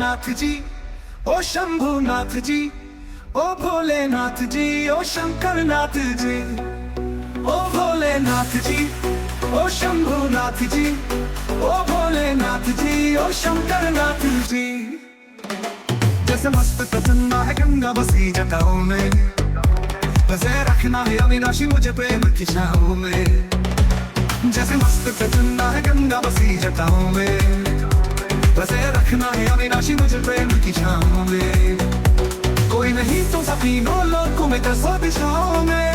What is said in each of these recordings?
भोलेनाथ जी, ओ शंभुनाथ जी, ओ भोलेनाथ जी, ओ शंकरनाथ जी, ओ भोलेनाथ जी, ओ शंभुनाथ जी, ओ भोलेनाथ जी, ओ शंकरनाथ जी। जैसे मस्त प्रसन्ना है गंगा बसी जटाओं में, वैसे रखना है अविनाशी मुझे प्रेम की छाओं में। जैसे मस्त प्रसन्ना है गंगा बसी जटाओं में, वैसे रखना है अविनाशी मुझे प्रेम की छाओं में। कोई नहीं तो सपनों लोगों में दसों दिशाओं में,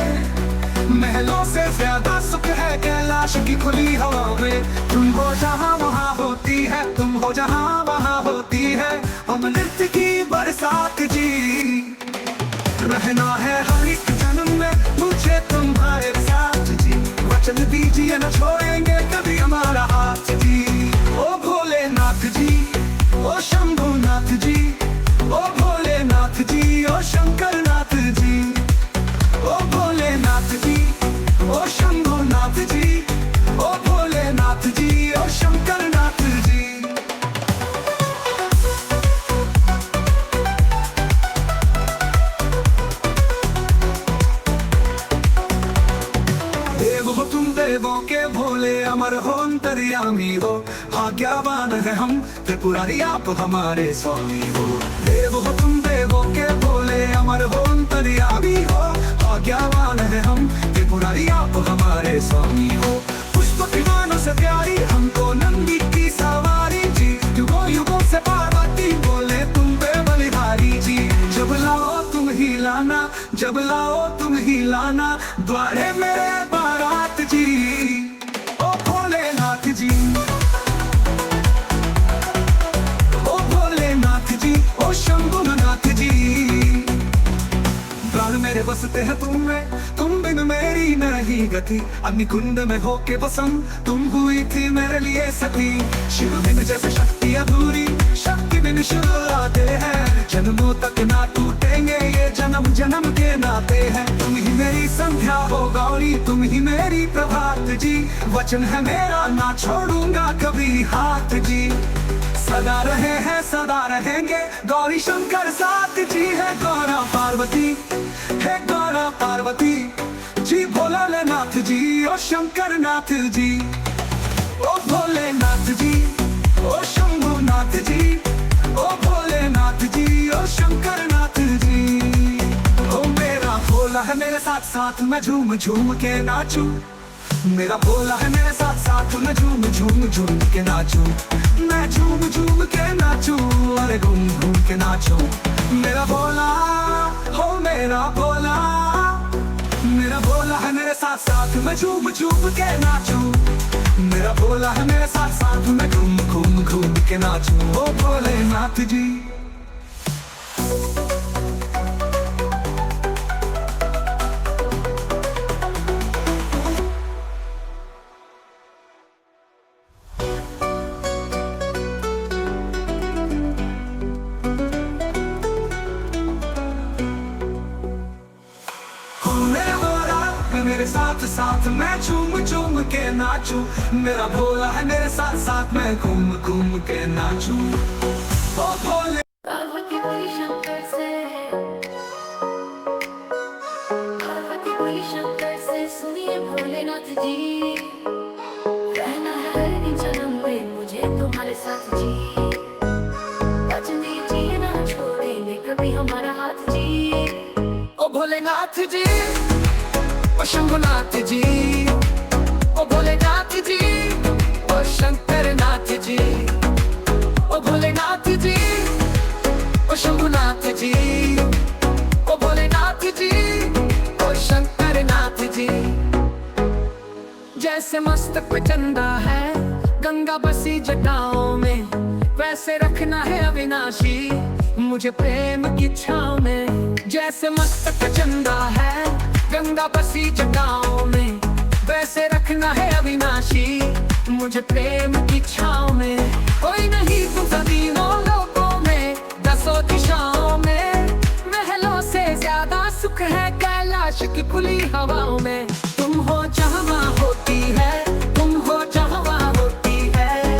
महलों से ज्यादा सुख है कैलाश की खुली हवा में। तुम हो जहाँ वहाँ होती है, तुम हो जहाँ वहाँ होती है अमृत की बरसात जी। रहना है हर एक जन्म में मुझे तुम्हारे साथ जी, वचन दीजिए न छोड़ेंगे कभी हमारा हाथ जी। ओ भोलेनाथ जी, ओ शंभुनाथ जी, ओ भोलेनाथ जी, ओ शंकरनाथ जी, ओ भोलेनाथ जी, ओ शंभुनाथ जी, ओ भोलेनाथ जी, ओ शंकरनाथ जी। देव हो तुम देवों के भोले, अमर हो अंतर्यामी हो, भाग्यवान है हम त्रिपुरारी आप हमारे स्वामी हो। देव हो तुम देवों के भोले, अमर हो अंतर्यामी हो, भाग्यवान है हम त्रिपुरारी आप हमारे स्वामी हो। पुष्प विमानों से प्यारी हमको नंदी की सवारी जी, युगों युगों से पार्वती बोले तुम पे बलिहारी जी। जब लाओ तुम ही लाना, जब लाओ तुम ही लाना द्वारे मेरे बारात जी। ओ भोलेनाथ जी, ओ भोलेनाथ जी, ओ शंभुनाथ जी। प्राण मेरे बसते हैं तुम में, तुम बिन मेरी नहीं गति। अग्निकुंड में होके बसम तुम हुई थी मेरे लिए सती। शिव बिन जैसे शक्ति अधूरी, शक्ति बिन शिव आते हैं। जन्मों तक ना टूटेंगे ये जन्म जन्म के नाते हैं। तुम ही मेरी संध्या हो गौरी, तुम ही मेरी प्रभात जी। वचन है मेरा ना छोड़ूंगा कभी हाथ जी। सदा रहे हैं सदा रहेंगे गौरी शंकर साथ जी। है गौरा पार्वती, है गौरा पार्वती जी। भोलेनाथ जी, ओ शंकरनाथ जी, ओ भोलेनाथ जी, ओ शंभुनाथ जी, ओ भोलेनाथ जी, ओ शंकरनाथ जी। ओ मेरा भोला है मेरे साथ साथ मैं झूम झूम के नाचूं। मेरा भोला है मेरे साथ साथ मैं झूम झूम झूम के नाचूं। मैं झूम झूम के नाचूं, अरे घूम घूम के नाचूं। मेरा भोला हो मेरा भोला, मेरा भोला है मेरे साथ साथ मैं झूम झूम के नाचूं। मेरा भोला है मेरे साथ साथ मैं घूम घूम घूम के नाचूं। ओ भोलेनाथ जी। मेरे साथ साथ मैं झूम झूम के नाचूं। मेरा भोला है मेरे साथ साथ मैं घूम घूम के नाचूं। ओ भोले पार्वती बोली शंकर से, पार्वती बोली शंकर से सुनिए भोलेनाथ जी। रहना है हर एक जन्म में मुझे तुम्हारे साथ जी। वचन दीजिए ना छोड़ेंगे कभी हमारा हाथ जी। ओ भोलेनाथ जी, ओ शंभुनाथ जी, ओ भोलेनाथ जी, ओ शंकरनाथ जी। ओ भोलेनाथ जी, ओ शंभुनाथ जी, ओ भोलेनाथ जी, ओ शंकरनाथ जी। जैसे मस्तक पे चंदा है गंगा बसी जटाओं में, वैसे रखना है अविनाशी मुझे प्रेम की छाँव में। जैसे मस्तक पे चंदा है गंगा बसी जटाओं में, वैसे रखना है अविनाशी मुझे प्रेम की छाँव में। कोई नहीं तुम सदियों लोगों में दसों दिशाओं में, महलों से ज्यादा सुख है कैलाश की खुली हवाओं में। तुम हो जहाँ होती है, तुम हो जहाँ होती है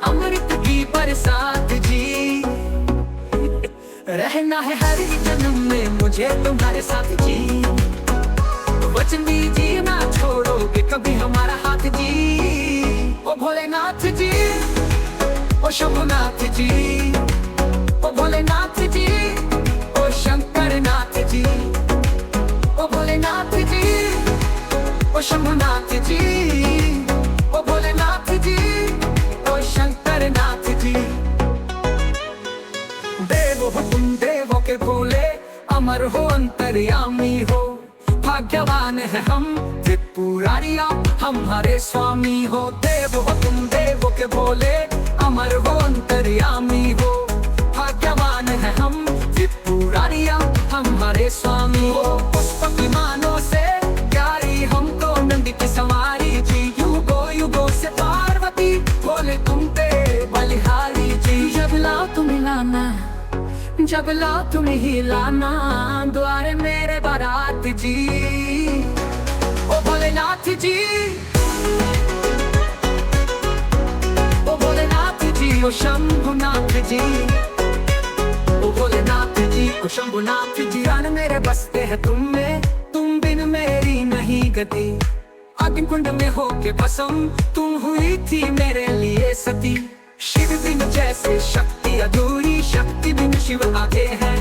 अमृत की बरसात जी। रहना है हर एक जन्म में मुझे तुम्हारे साथ जी। वचन दीजिए ना छोड़ोगे कभी हमारा हाथ जी। ओ भोलेनाथ जी, ओ शंभुनाथ जी, ओ भोलेनाथ जी, ओ शंकर नाथ जी, ओ भोलेनाथ जी, ओ शंभुनाथ जी, ओ भोलेनाथ जी, ओ शंकर नाथ जी। देव हो तुम देवों के भोले, अमर हो अंतर्यामी हो। भाग्यवान है हम त्रिपुरारी आप हमारे स्वामी हो। देव हो तुम देवों के भोले, अमर हो अंतर्यामी हो। भाग्यवान है हम त्रिपुरारी आप हमारे स्वामी हो। पुष्पक विमानों से प्यारी हमको नंदी की सवारी जी। युगो युगो से पार्वती बोले तुम पे बलिहारी जी। जब लाओ तुम हिलाना, जब लाओ तुम हिलाना, द्वारे मेरे बारात जी। ओ भोलेनाथ जी, ओ भोलेनाथ जी, ओ शंभुनाथ जी, ओ भोलेनाथ जी, ओ शंभुनाथ जी। प्राण मेरे बसते हैं तुम में, तुम बिन मेरी नहीं गति। अग्निकुंड में होके भस्म तुम हुई थी मेरे लिए सती। शिव बिन जैसे शक्ति अधूरी, शक्ति बिन शिव आगे है।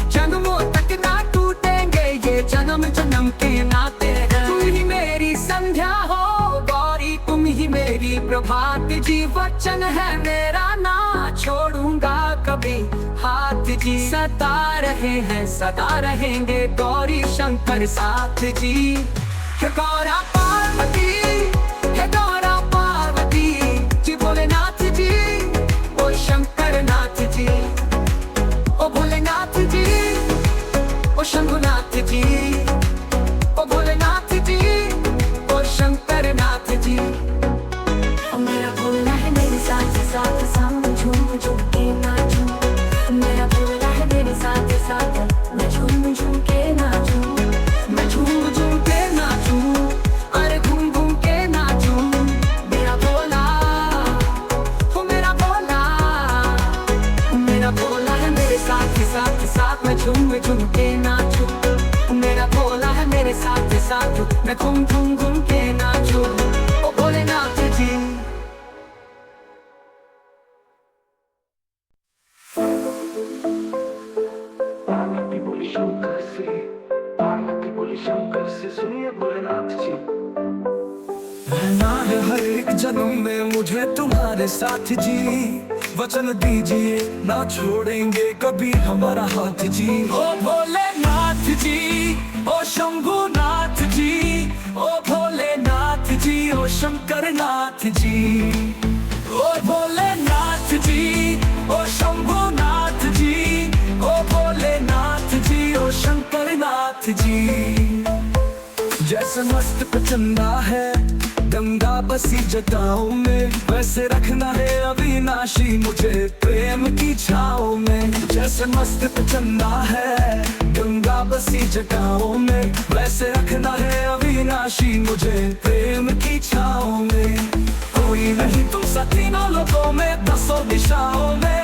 जन्मों तक ना टूटेंगे ये जन्म जन्म के नाते हैं। तुम ही मेरी संध्या हो गौरी, तुम ही मेरी प्रभात जी। वचन है मेरा ना छोड़ूंगा कभी हाथ जी। सदा रहे हैं सदा रहेंगे गौरी शंकर साथ जी। हे गौरा पार्वती, हे गौरा पार्वती जी। भोलेनाथ जी, ओ शंकर नाथ जी, ओ भोलेनाथ जी, ओ शंभुनाथ जी, ओ भोलेनाथ जी, ओ शंकर नाथ जी। मेरा भोला है मेरे साथ साथ साथ झूम झूम के नाचूं। मेरा भोला है मेरे साथ साथ मैं झूम झूम के नाचूं। मैं झूम झूम के नाचूं, अरे घूम घूम के नाचूं। मेरा भोला, ओ मेरा भोला, मेरा भोला है मेरे साथ साथ साथ मैं झूम झूम के नाचूं। मेरा भोला है मेरे साथ साथ मैं घूम घूम घूम के नाचूं। ओ भोलेनाथ जी। पार्वती बोली शंकर से, पार्वती बोली शंकर से, सुनिए भोलेनाथ जी। रहना है हर एक जन्म में मुझे तुम्हारे साथ जी। वचन दीजिए ना छोड़ेंगे कभी हमारा हाथ जी। ओ भोलेनाथ जी, ओ शंभुनाथ जी, ओ भोलेनाथ जी, ओ शंकर नाथ जी। ओ भोलेनाथ जी, ओ शंभुनाथ जी, ओ भोलेनाथ जी, ओ शंकर नाथ जी। जैसे मस्त प्रचंडा है गंगा बसी जटाओं में, वैसे रखना है अविनाशी मुझे प्रेम की छाओं में। जैसे मस्त प्रचंडा है गंगा बसी जटाओं में, वैसे रखना है अविनाशी मुझे प्रेम की छाओं में। कोई नहीं तुम सा तीनों लोगों में, दसों दिशाओं में।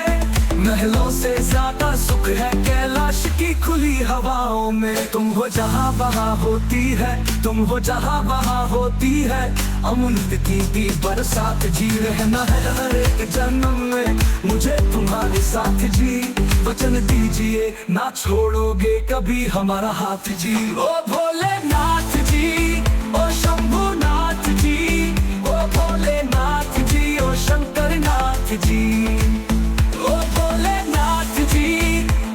महलों से ज्यादा सुख है कैलाश की खुली हवाओं में। तुम हो जहाँ वहाँ होती है, तुम हो जहाँ वहाँ होती है अमृत की भी बरसात जी। रहना है हर एक जन्म में मुझे तुम्हारे साथ जी। वचन दीजिए ना छोड़ोगे कभी हमारा हाथ जी। ओ भोलेनाथ जी, ओ शंभुनाथ जी, ओ भोलेनाथ जी, ओ शंकर नाथ जी। ओ भोलेनाथ जी,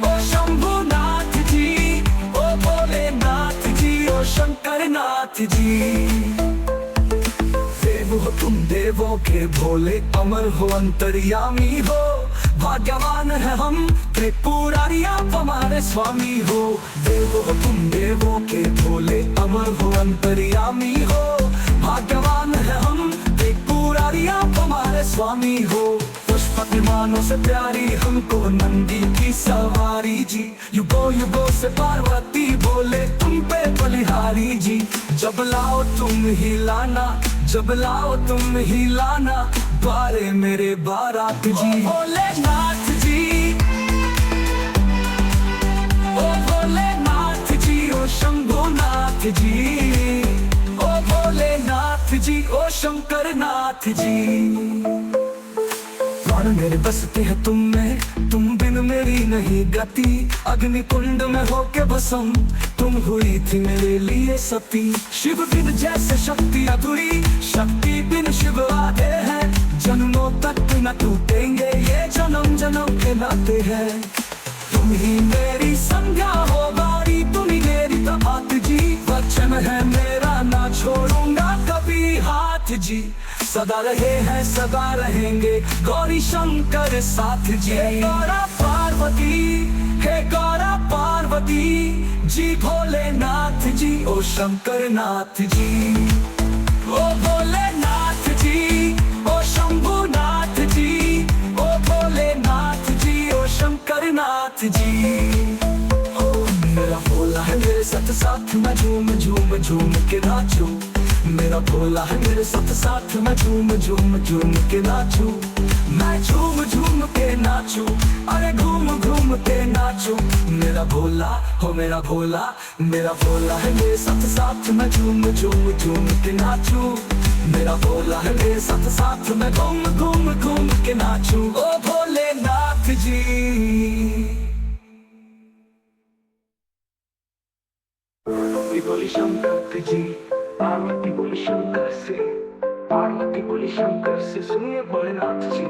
ओ शंभुनाथ जी, ओ भोलेनाथ जी, ओ शंकर नाथ जी। देव हो तुम देवों के भोले, अमर हो अंतर्यामी हो। भाग्यवान है हम त्रिपुरारी आप हमारे स्वामी हो। देव हो तुम देवों के भोले, अमर हो अंतर्यामी हो। भाग्यवान है हम त्रिपुरारी आप हमारे स्वामी हो। पुष्पक विमानों से प्यारी हमको नंदी की सवारी जी। युगो युगो से पार्वती बोले तुम पे बलिहारी जी। जब लाओ तुम हिलाना, जब लाओ तुम हिलाना, द्वारे मेरे बारात जी। भोलेनाथ जी, जी, ओ भोलेनाथ जी, ओ शंकर नाथ जी। प्राण मेरे बसते हैं तुम में, तुम बिन मेरी नहीं गति। अग्नि कुंड में होके भस्म तुम हुई थी मेरे लिए सती। शिव बिन जैसे शक्ति अधूरी, शक्ति बिन शिव आते हैं। जन्मों तक न टूटेंगे ये जन्म जन्म के नाते हैं। तुम ही मेरी संज्ञा हो बारी, तुम ही मेरी प्रभात जी। वचन है मेरा ना छोड़ूंगा कभी हाथ जी। सदा रहे हैं सदा रहेंगे गौरी शंकर साथ जी। गौरा पार्वती, हे गौरा पार्वती जी, भोलेनाथ जी, ओ शंकर नाथ जी। ओ भोलेनाथ जी, ओ शंभुनाथ जी, ओ भोलेनाथ जी, ओ शंकर नाथ जी। ओ मेरा भोला है मेरे साथ साथ, मैं झूम झूम झूम के नाचूं। मेरा भोला है मेरे साथ साथ, मैं झूम झूम झूम के नाचूं। मैं झूम झूम के नाचूं, अरे घूम घूम के नाचूं। मेरा भोला हो मेरा भोला, मेरा भोला है मेरे साथ साथ, मैं झूम झूम झूम के नाचूं। मेरा भोला है मेरे साथ साथ, मैं घूम घूम घूम के नाचूं। ओ भोलेनाथ जी। बोली शंकर जी, पार्वती बोली शंकर से, पार्वती बोली शंकर से, सुनिए भोलेनाथ जी।